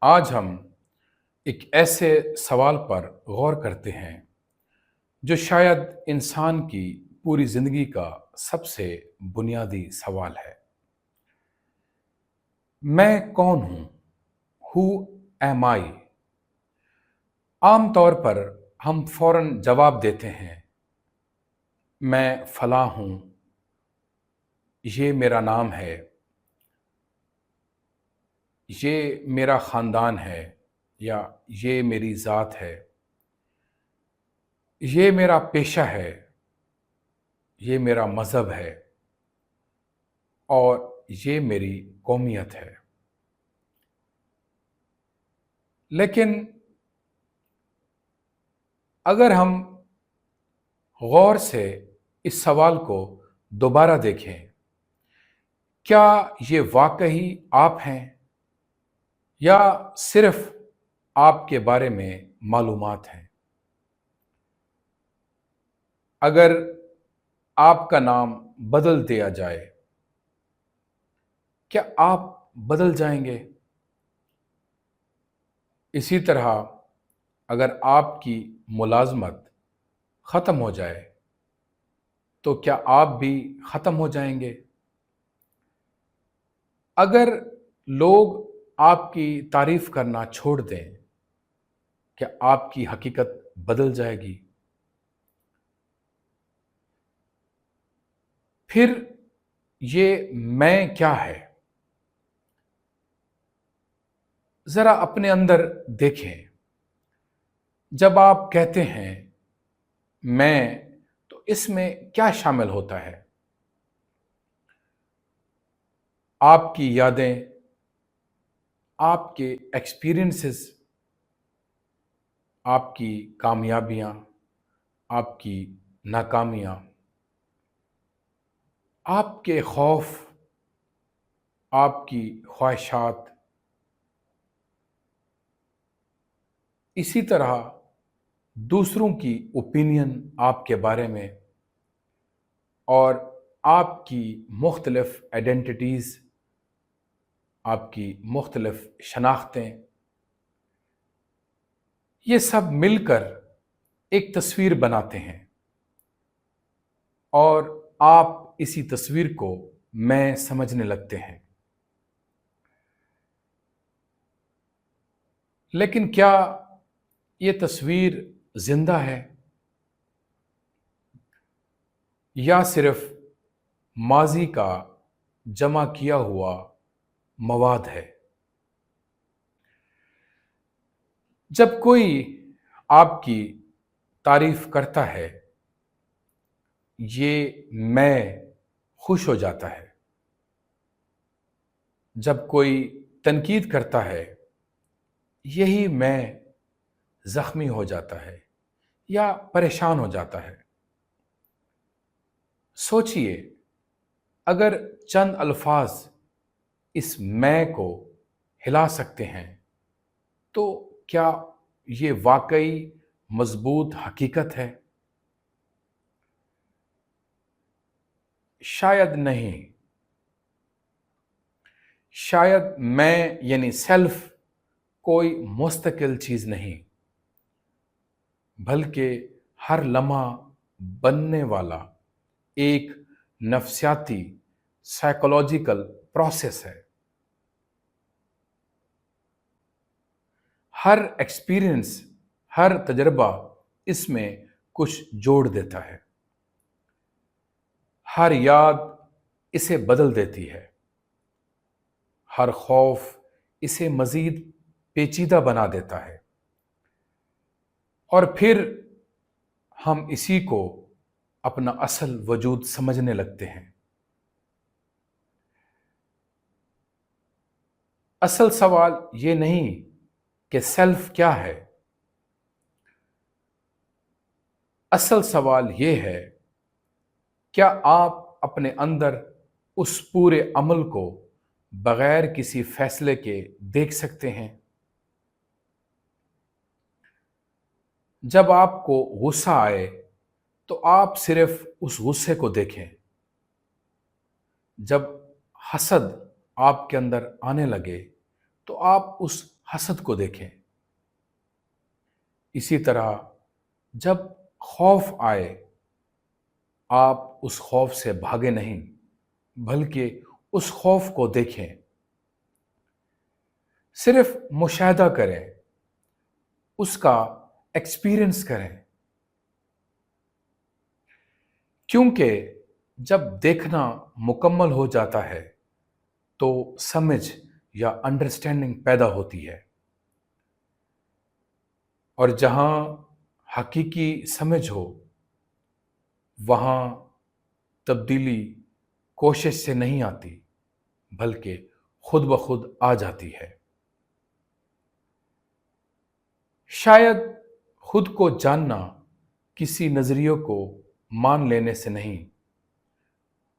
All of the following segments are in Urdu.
آج ہم ایک ایسے سوال پر غور کرتے ہیں جو شاید انسان کی پوری زندگی کا سب سے بنیادی سوال ہے۔ میں کون ہوں؟ ہو ایم آئی؟ عام طور پر ہم فوراً جواب دیتے ہیں، میں فلاں ہوں، یہ میرا نام ہے، یہ میرا خاندان ہے، یا یہ میری ذات ہے، یہ میرا پیشہ ہے، یہ میرا مذہب ہے، اور یہ میری قومیت ہے۔ لیکن اگر ہم غور سے اس سوال کو دوبارہ دیکھیں، کیا یہ واقعی آپ ہیں یا صرف آپ کے بارے میں معلومات ہیں؟ اگر آپ کا نام بدل دیا جائے، کیا آپ بدل جائیں گے؟ اسی طرح اگر آپ کی ملازمت ختم ہو جائے تو کیا آپ بھی ختم ہو جائیں گے؟ اگر لوگ آپ کی تعریف کرنا چھوڑ دیں، کیا آپ کی حقیقت بدل جائے گی؟ پھر یہ میں کیا ہے؟ ذرا اپنے اندر دیکھیں۔ جب آپ کہتے ہیں میں، تو اس میں کیا شامل ہوتا ہے؟ آپ کی یادیں، آپ کے ایکسپیرینسز، آپ کی کامیابیاں، آپ کی ناکامیاں، آپ کے خوف، آپ کی خواہشات، اسی طرح دوسروں کی اوپینین آپ کے بارے میں، اور آپ کی مختلف آئیڈینٹیٹیز، آپ کی مختلف شناختیں، یہ سب مل کر ایک تصویر بناتے ہیں، اور آپ اسی تصویر کو میں سمجھنے لگتے ہیں۔ لیکن کیا یہ تصویر زندہ ہے یا صرف ماضی کا جمع کیا ہوا مواد ہے؟ جب کوئی آپ کی تعریف کرتا ہے، یہ میں خوش ہو جاتا ہے۔ جب کوئی تنقید کرتا ہے، یہی میں زخمی ہو جاتا ہے یا پریشان ہو جاتا ہے۔ سوچئے، اگر چند الفاظ اس میں کو ہلا سکتے ہیں تو کیا یہ واقعی مضبوط حقیقت ہے؟ شاید نہیں۔ شاید میں یعنی سیلف کوئی مستقل چیز نہیں، بلکہ ہر لمحہ بننے والا ایک نفسیاتی سائیکولوجیکل پروسیس ہے۔ ہر ایکسپیرینس، ہر تجربہ اس میں کچھ جوڑ دیتا ہے۔ ہر یاد اسے بدل دیتی ہے۔ ہر خوف اسے مزید پیچیدہ بنا دیتا ہے، اور پھر ہم اسی کو اپنا اصل وجود سمجھنے لگتے ہیں۔ اصل سوال یہ نہیں کہ سیلف کیا ہے، اصل سوال یہ ہے، کیا آپ اپنے اندر اس پورے عمل کو بغیر کسی فیصلے کے دیکھ سکتے ہیں؟ جب آپ کو غصہ آئے تو آپ صرف اس غصے کو دیکھیں۔ جب حسد آپ کے اندر آنے لگے تو آپ اس حسد کو دیکھیں۔ اسی طرح جب خوف آئے، آپ اس خوف سے بھاگے نہیں، بلکہ اس خوف کو دیکھیں، صرف مشاہدہ کریں، اس کا ایکسپیرئنس کریں، کیونکہ جب دیکھنا مکمل ہو جاتا ہے تو سمجھ یا انڈرسٹینڈنگ پیدا ہوتی ہے، اور جہاں حقیقی سمجھ ہو وہاں تبدیلی کوشش سے نہیں آتی، بلکہ خود بخود آ جاتی ہے۔ شاید خود کو جاننا کسی نظریے کو مان لینے سے نہیں،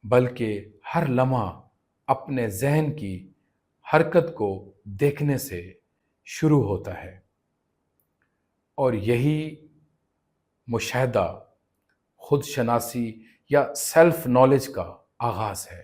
بلکہ ہر لمحہ اپنے ذہن کی حرکت کو دیکھنے سے شروع ہوتا ہے، اور یہی مشاہدہ خود شناسی یا سیلف نالج کا آغاز ہے۔